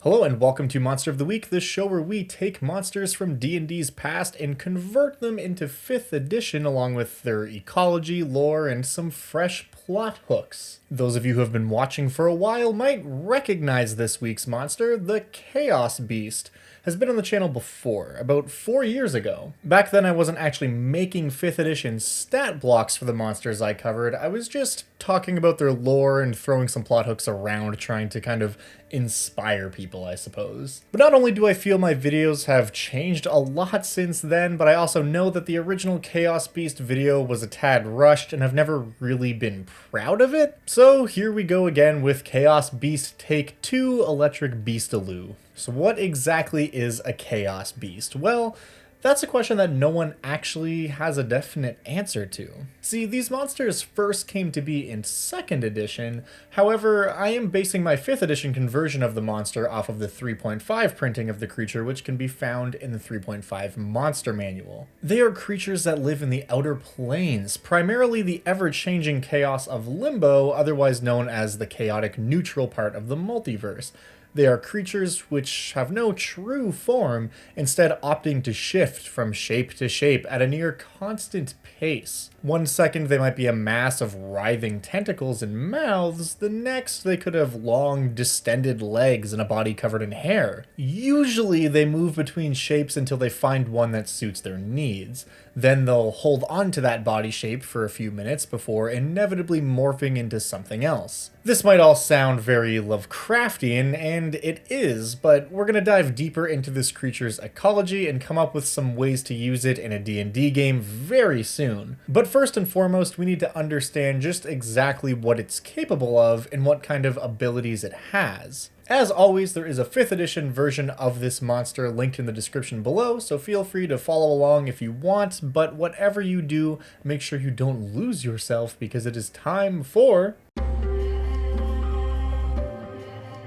Hello and welcome to Monster of the Week, the show where we take monsters from D&D's past and convert them into 5th edition along with their ecology, lore, and some fresh plot hooks. Those of you who have been watching for a while might recognize this week's monster. The Chaos Beast has been on the channel before, about 4 years ago. Back then I wasn't actually making 5th edition stat blocks for the monsters I covered, I was just talking about their lore and throwing some plot hooks around, trying to kind of inspire people, I suppose. But not only do I feel my videos have changed a lot since then, but I also know that the original Chaos Beast video was a tad rushed and have never really been proud of it. So here we go again with Chaos Beast Take 2 Electric Beastaloo. So what exactly is a Chaos Beast? Well, that's a question that no one actually has a definite answer to. See, these monsters first came to be in 2nd edition, however, I am basing my 5th edition conversion of the monster off of the 3.5 printing of the creature, which can be found in the 3.5 monster manual. They are creatures that live in the outer planes, primarily the ever-changing chaos of Limbo, otherwise known as the chaotic neutral part of the multiverse. They are creatures which have no true form, instead opting to shift from shape to shape at a near constant pace. 1 second they might be a mass of writhing tentacles and mouths, the next they could have long, distended legs and a body covered in hair. Usually they move between shapes until they find one that suits their needs. Then they'll hold on to that body shape for a few minutes before inevitably morphing into something else. This might all sound very Lovecraftian, and it is, but we're gonna dive deeper into this creature's ecology and come up with some ways to use it in a D&D game very soon. But first and foremost, we need to understand just exactly what it's capable of and what kind of abilities it has. As always, there is a 5th edition version of this monster linked in the description below, so feel free to follow along if you want, but whatever you do, make sure you don't lose yourself because it is time for...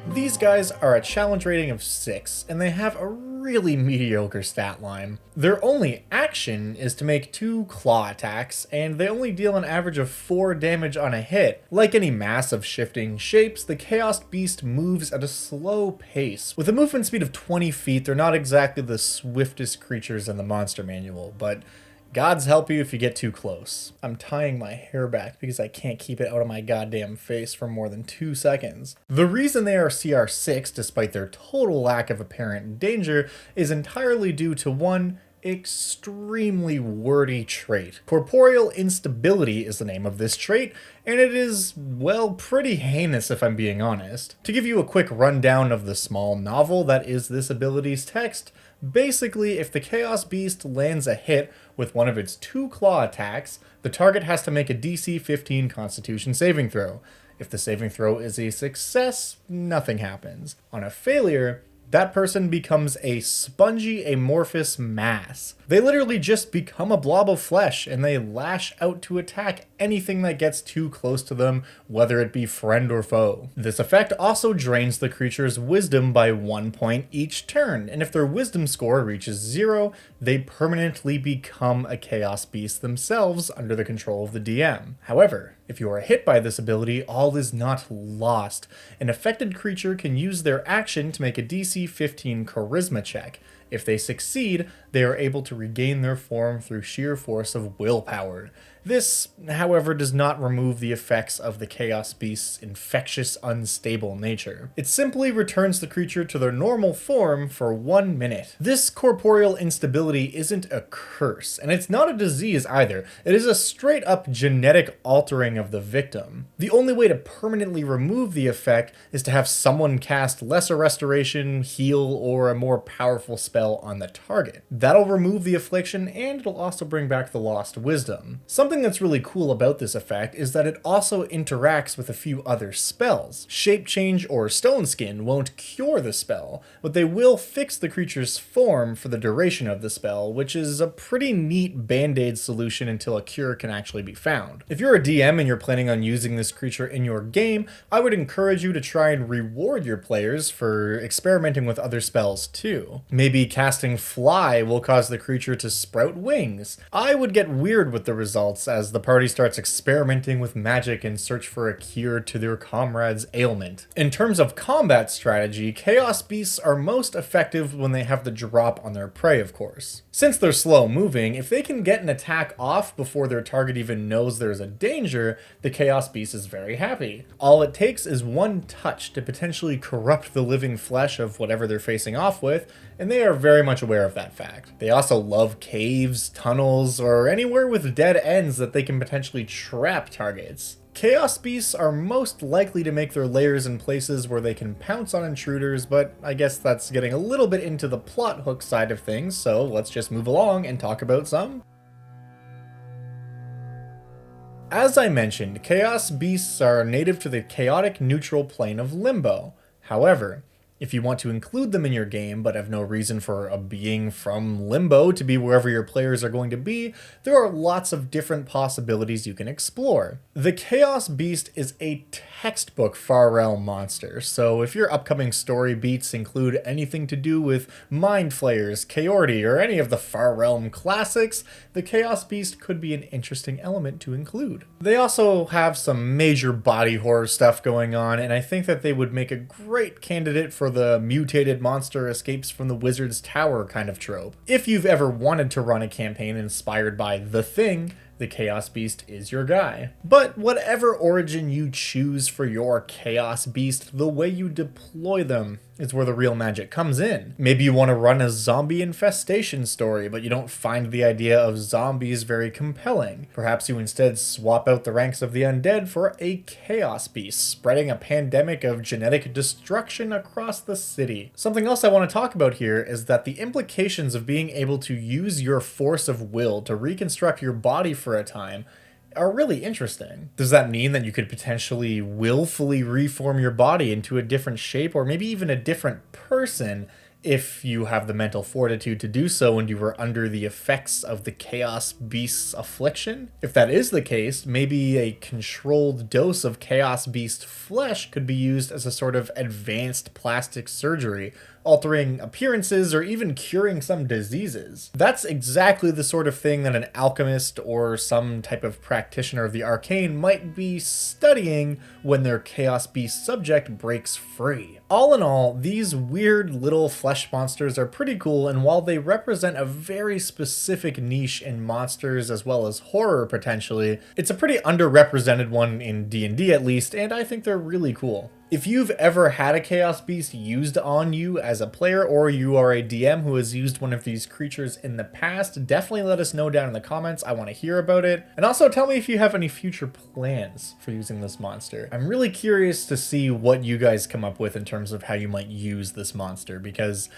These guys are a challenge rating of 6, and they have a really mediocre stat line. Their only action is to make 2 claw attacks, and they only deal an average of 4 damage on a hit. Like any mass of shifting shapes, the Chaos Beast moves at a slow pace. With a movement speed of 20 feet, they're not exactly the swiftest creatures in the monster manual, but God's help you if you get too close. I'm tying my hair back because I can't keep it out of my goddamn face for more than 2 seconds. The reason they are CR6, despite their total lack of apparent danger, is entirely due to one extremely wordy trait. Corporeal instability is the name of this trait, and it is, well, pretty heinous if I'm being honest. To give you a quick rundown of the small novel that is this ability's text, basically, if the Chaos Beast lands a hit with one of its 2 claw attacks, the target has to make a DC 15 Constitution saving throw. If the saving throw is a success, nothing happens. On a failure, that person becomes a spongy amorphous mass. They literally just become a blob of flesh, and they lash out to attack anything that gets too close to them, whether it be friend or foe. This effect also drains the creature's wisdom by 1 point each turn, and if their wisdom score reaches 0, they permanently become a Chaos Beast themselves under the control of the DM. However, if you are hit by this ability, all is not lost. An affected creature can use their action to make a DC 15 Charisma check. If they succeed, they are able to regain their form through sheer force of willpower. This, however, does not remove the effects of the Chaos Beast's infectious, unstable nature. It simply returns the creature to their normal form for 1 minute. This corporeal instability isn't a curse, and it's not a disease either. It is a straight-up genetic altering of the victim. The only way to permanently remove the effect is to have someone cast Lesser Restoration, Heal, or a more powerful spell on the target. That'll remove the affliction, and it'll also bring back the lost wisdom. Something that's really cool about this effect is that it also interacts with a few other spells. Shape Change or Stone Skin won't cure the spell, but they will fix the creature's form for the duration of the spell, which is a pretty neat band-aid solution until a cure can actually be found. If you're a DM and you're planning on using this creature in your game, I would encourage you to try and reward your players for experimenting with other spells too. Maybe casting Fly will cause the creature to sprout wings. I would get weird with the results as the party starts experimenting with magic in search for a cure to their comrade's ailment. In terms of combat strategy, Chaos Beasts are most effective when they have the drop on their prey, of course. Since they're slow moving, if they can get an attack off before their target even knows there's a danger, the Chaos Beast is very happy. All it takes is one touch to potentially corrupt the living flesh of whatever they're facing off with, and they are very much aware of that fact. They also love caves, tunnels, or anywhere with dead ends that they can potentially trap targets. Chaos Beasts are most likely to make their lairs in places where they can pounce on intruders, but I guess that's getting a little bit into the plot hook side of things, so let's just move along and talk about some. As I mentioned, Chaos Beasts are native to the chaotic neutral plane of Limbo. However, if you want to include them in your game but have no reason for a being from Limbo to be wherever your players are going to be, there are lots of different possibilities you can explore. The Chaos Beast is a textbook Far Realm monster, so if your upcoming story beats include anything to do with Mind Flayers, Chaordy, or any of the Far Realm classics, the Chaos Beast could be an interesting element to include. They also have some major body horror stuff going on, and I think that they would make a great candidate for the mutated monster escapes from the wizard's tower kind of trope. If you've ever wanted to run a campaign inspired by The Thing, the Chaos Beast is your guy. But whatever origin you choose for your Chaos Beast, the way you deploy them is where the real magic comes in. Maybe you want to run a zombie infestation story, but you don't find the idea of zombies very compelling. Perhaps you instead swap out the ranks of the undead for a Chaos Beast, spreading a pandemic of genetic destruction across the city. Something else I want to talk about here is that the implications of being able to use your force of will to reconstruct your body for a time are really interesting. Does that mean that you could potentially willfully reform your body into a different shape or maybe even a different person if you have the mental fortitude to do so and you were under the effects of the Chaos Beast's affliction? If that is the case, maybe a controlled dose of Chaos Beast flesh could be used as a sort of advanced plastic surgery, altering appearances or even curing some diseases. That's exactly the sort of thing that an alchemist or some type of practitioner of the arcane might be studying when their Chaos Beast subject breaks free. All in all, these weird little flesh monsters are pretty cool, and while they represent a very specific niche in monsters as well as horror potentially, it's a pretty underrepresented one in D&D at least, and I think they're really cool. If you've ever had a Chaos Beast used on you as a player, or you are a DM who has used one of these creatures in the past, definitely let us know down in the comments. I want to hear about it. And also tell me if you have any future plans for using this monster. I'm really curious to see what you guys come up with in terms of how you might use this monster, because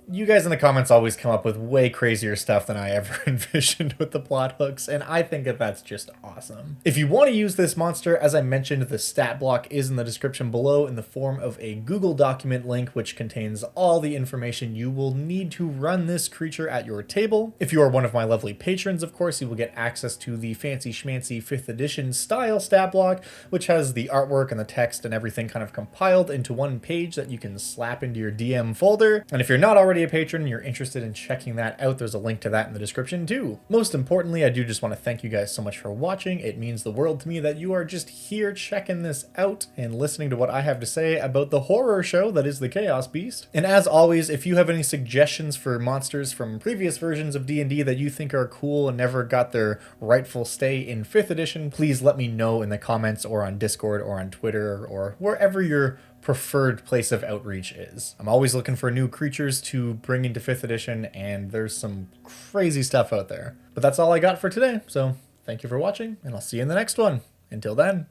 you guys in the comments always come up with way crazier stuff than I ever envisioned with the plot hooks, and I think that that's just awesome. If you want to use this monster, as I mentioned, the stat block is in the description below in the form of a Google document link which contains all the information you will need to run this creature at your table. If you are one of my lovely patrons, of course, you will get access to the fancy schmancy 5th edition style stat block, which has the artwork and the text and everything kind of compiled into one page that you can slap into your DM folder. And if you're not already a patron and you're interested in checking that out, there's a link to that in the description too. Most importantly, I do just want to thank you guys so much for watching. It means the world to me that you are just here checking this out and listening to what I have to say about the horror show that is the Chaos Beast. And as always, if you have any suggestions for monsters from previous versions of D&D that you think are cool and never got their rightful stay in 5th edition, please let me know in the comments or on Discord or on Twitter or wherever your preferred place of outreach is. I'm always looking for new creatures to bring into 5th edition, and there's some crazy stuff out there. But that's all I got for today, so thank you for watching, and I'll see you in the next one. Until then.